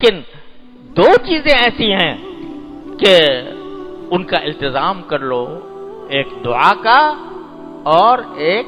لیکن دو چیزیں ایسی ہیں کہ ان کا التزام کر لو، ایک دعا کا اور ایک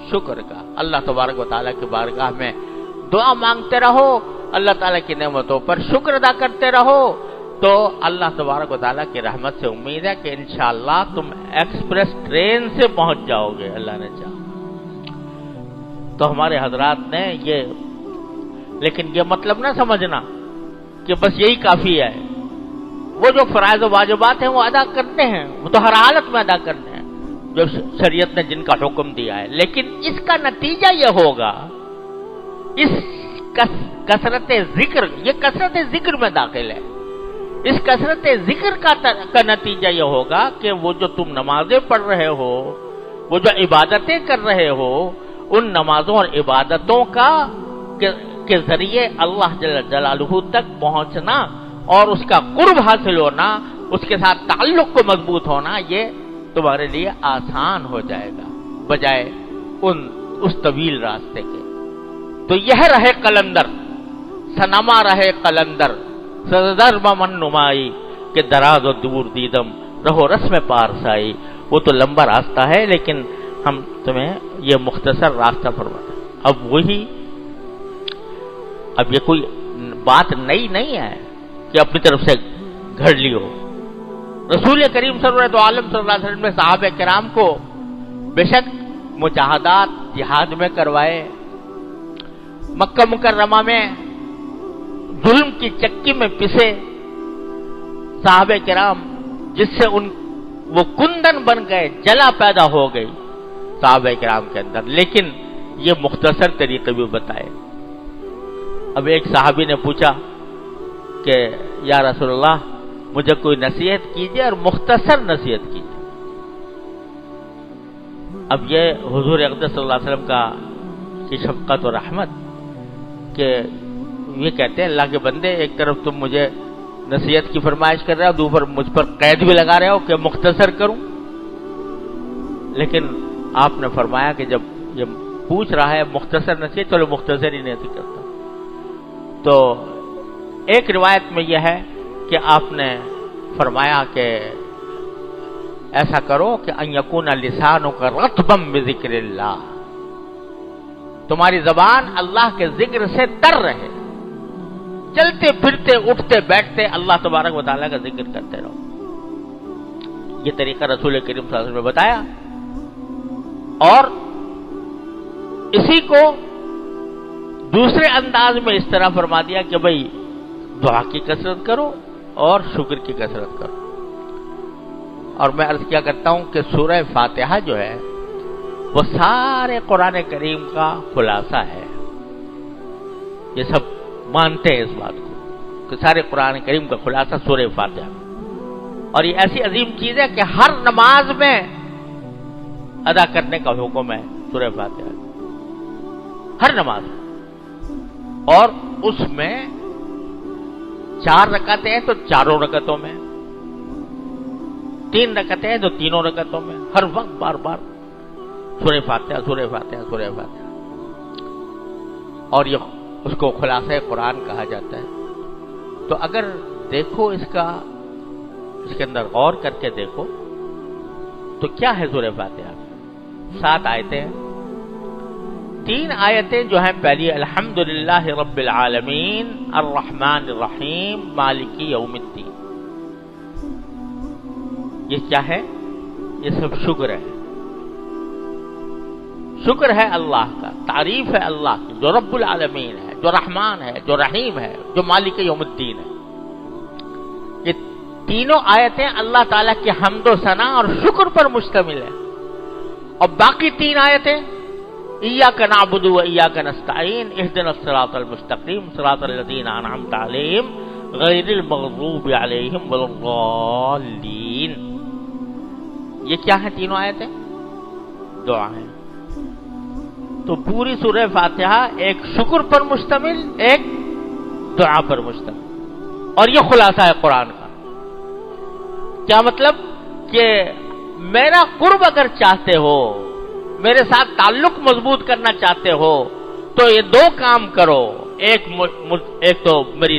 شکر کا۔ اللہ تبارک و تعالیٰ کی بارگاہ میں دعا مانگتے رہو، اللہ تعالیٰ کی نعمتوں پر شکر ادا کرتے رہو، تو اللہ تبارک و تعالیٰ کی رحمت سے امید ہے کہ انشاءاللہ تم ایکسپریس ٹرین سے پہنچ جاؤ گے، اللہ نے چاہا تو۔ ہمارے حضرات نے لیکن یہ مطلب نہ سمجھنا کہ بس یہی کافی ہے، وہ جو فرائض و واجبات ہیں وہ ادا کرتے ہیں، وہ تو ہر حالت میں ادا کرنے ہیں جو شریعت نے جن کا حکم دیا ہے، لیکن اس کا نتیجہ یہ ہوگا، اس کثرت ذکر، یہ کثرت ذکر میں داخل ہے، اس کثرت ذکر کا نتیجہ یہ ہوگا کہ وہ جو تم نمازیں پڑھ رہے ہو، وہ جو عبادتیں کر رہے ہو، ان نمازوں اور عبادتوں کے ذریعے اللہ جل جلالہ تک پہنچنا اور اس کا قرب حاصل ہونا، اس کے ساتھ تعلق کو مضبوط ہونا، یہ تمہارے لیے آسان ہو جائے گا بجائے اس طویل راستے کے۔ تو یہ رہے قلندر، سنما رہے قلندر، سزر من نمائی کہ دراز و دور دیدم رہو رسم پارسائی۔ وہ تو لمبا راستہ ہے لیکن ہم تمہیں یہ مختصر راستہ فرماتے ہیں۔ اب یہ کوئی بات نئی نہیں ہے کہ اپنی طرف سے گھڑ لی ہو۔ رسول کریم صلی اللہ علیہ وسلم نے صحابہ کرام کو بے شک مجاہدات جہاد میں کروائے، مکہ مکرمہ میں ظلم کی چکی میں پسے صحابہ کرام، جس سے وہ کندن بن گئے، جلا پیدا ہو گئی صحابہ کرام کے اندر، لیکن یہ مختصر طریقے بھی بتائے۔ اب ایک صحابی نے پوچھا کہ یا رسول اللہ مجھے کوئی نصیحت کیجیے اور مختصر نصیحت کیجیے۔ اب یہ حضور اقدس صلی اللہ علیہ وسلم کی شفقت و رحمت کہ یہ کہتے ہیں اللہ کے بندے، ایک طرف تم مجھے نصیحت کی فرمائش کر رہے ہو، دوسر مجھ پر قید بھی لگا رہے ہو کہ مختصر کروں، لیکن آپ نے فرمایا کہ جب یہ پوچھ رہا ہے مختصر نصیحت، چلو مختصر ہی نصیحت کرتا۔ تو ایک روایت میں یہ ہے کہ آپ نے فرمایا کہ ایسا کرو کہ ان یکون لسانک رطبا بذکر اللہ، تمہاری زبان اللہ کے ذکر سے تر رہے، چلتے پھرتے اٹھتے بیٹھتے اللہ تبارک و تعالیٰ کا ذکر کرتے رہو۔ یہ طریقہ رسول کریم صلی اللہ علیہ وسلم نے بتایا، اور اسی کو دوسرے انداز میں اس طرح فرما دیا کہ بھئی دعا کی کثرت کرو اور شکر کی کثرت کرو۔ اور میں عرض کیا کرتا ہوں کہ سورہ فاتحہ جو ہے وہ سارے قرآن کریم کا خلاصہ ہے، یہ سب مانتے ہیں اس بات کو کہ سارے قرآن کریم کا خلاصہ سورہ فاتحہ، اور یہ ایسی عظیم چیز ہے کہ ہر نماز میں ادا کرنے کا حکم ہے سورہ فاتحہ، ہر نماز میں۔ اور اس میں 4 رکعتیں ہیں تو چاروں رکعتوں میں، 3 رکعتیں ہیں تو تینوں رکعتوں میں، ہر وقت بار بار سورہ فاتحہ سورہ فاتحہ سورہ فاتحہ، اور یہ اس کو خلاصہ قرآن کہا جاتا ہے۔ تو اگر دیکھو اس کے اندر غور کر کے دیکھو تو کیا ہے سورہ فاتحہ؟ 7 آیتیں ہیں، 3 آیتیں جو ہیں پہلی الحمدللہ رب العالمین الرحمن الرحیم مالک یوم الدین، یہ کیا ہے؟ یہ سب شکر ہے، شکر ہے اللہ کا، تعریف ہے اللہ کی جو رب العالمین ہے، جو رحمان ہے، جو رحیم ہے، جو مالک یوم الدین ہے۔ یہ تینوں آیتیں اللہ تعالیٰ کی حمد و ثنا اور شکر پر مشتمل ہے، اور باقی 3 آیتیں ایاک نعبد و ایاک نستعین اہدنا الصراط المستقیم صراط الذین انعمت علیہم غیر المغضوب علیہم ولا الضالین، یہ کیا ہیں تینوں آیتیں؟ دعا ہیں۔ تو پوری سورہ فاتحہ ایک شکر پر مشتمل، ایک دعا پر مشتمل، اور یہ خلاصہ ہے قرآن کا۔ کیا مطلب؟ کہ میرا قرب اگر چاہتے ہو، میرے ساتھ تعلق مضبوط کرنا چاہتے ہو تو یہ 2 کام کرو، ایک تو میری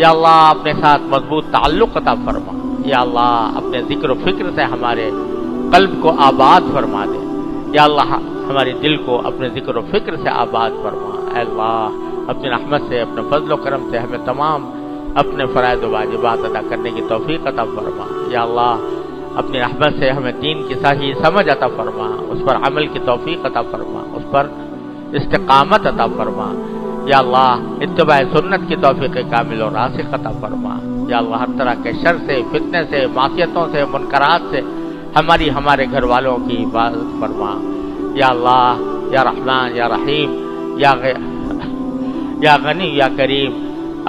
یا اللہ اپنے ساتھ مضبوط تعلق عطا فرما، یا اللہ اپنے ذکر و فکر سے ہمارے قلب کو آباد فرما دے، یا اللہ ہمارے دل کو اپنے ذکر و فکر سے آباد فرما۔ اے اللہ اپنی رحمت سے، اپنے فضل و کرم سے ہمیں تمام اپنے فرائض و واجبات ادا کرنے کی توفیق عطا فرما، یا اللہ اپنی رحمت سے ہمیں دین کی صحیح سمجھ عطا فرما، اس پر عمل کی توفیق عطا فرما، اس پر استقامت عطا فرما، یا اللہ اتباع سنت کی توفیق کامل اور راسخ عطا فرما، یا اللہ ہر طرح کے شر سے، فتنے سے، معصیتوں سے، منکرات سے ہمارے گھر والوں کی حفاظت فرما، یا اللہ یا رحمان یا رحیم یا غنی یا کریم،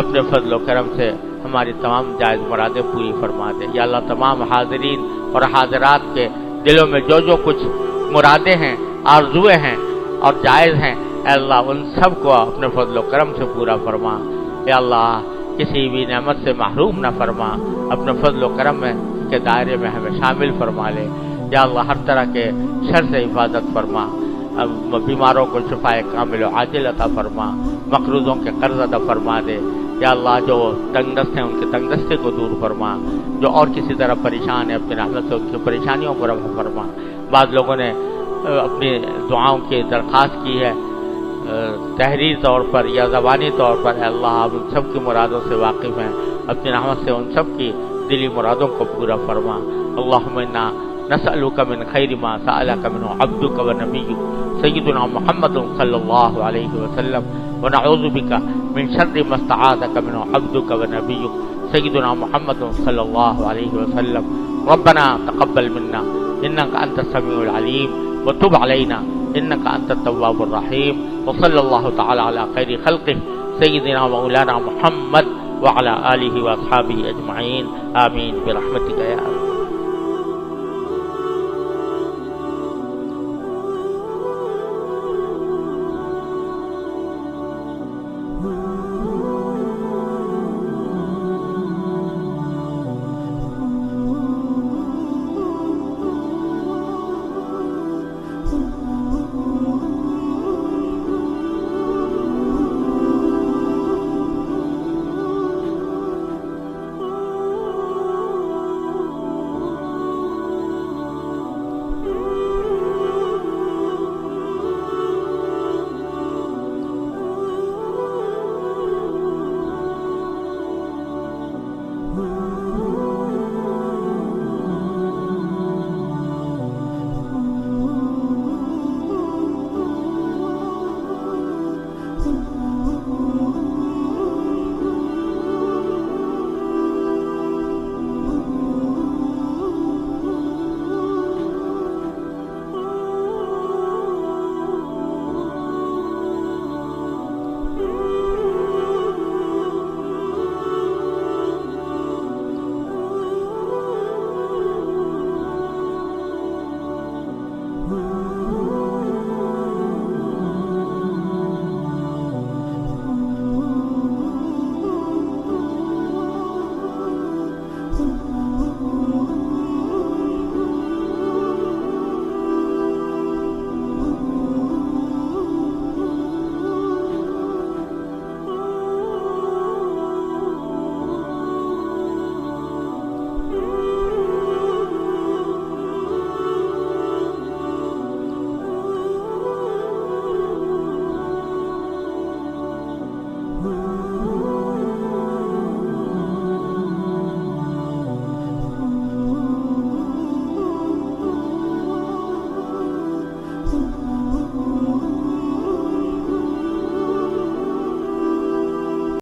اپنے فضل و کرم سے ہماری تمام جائز مرادیں پوری فرما دے، یا اللہ تمام حاضرین اور حاضرات کے دلوں میں جو کچھ مرادیں ہیں، آرزویں ہیں اور جائز ہیں، اے اللہ ان سب کو اپنے فضل و کرم سے پورا فرما، یا اللہ کسی بھی نعمت سے محروم نہ فرما، اپنے فضل و کرم کے دائرے میں ہمیں شامل فرما لے، یا اللہ ہر طرح کے شر سے حفاظت فرما، بیماروں کو شفائے کامل و عاجل عطا فرما، مقروضوں کے قرض ادا فرما دے، یا اللہ جو تنگ دست ہیں ان کے تنگ دستے کو دور فرما، جو اور کسی طرح پریشان ہے اپنی رحمت سے ان کی پریشانیوں کو رفع فرما۔ بعض لوگوں نے اپنی دعاؤں کی درخواست کی ہے تحریر طور پر یا زبانی طور پر، اے اللہ آپ ان سب کی مرادوں سے واقف ہیں، اپنی رحمت سے ان سب کی دلی مرادوں کو پورا فرما۔ اللہم انا نسألک من خیر ما سألک منہ عبدک و نبیک سیدنا محمد صلی اللہ علیہ وسلم، ونعوذ بک من شر ما استعاذک منہ عبدک و نبیک سیدنا محمد صلی اللہ علیہ وسلم۔ ربنا تقبل منا انک انت السمیع العلیم وتب علینا انک انت التواب الرحیم، وصلی اللہ تعالی علی خیر خلقہ سیدنا مولانا محمد وعلی آلہ واصحابہ اجمعین، آمین برحمتک یا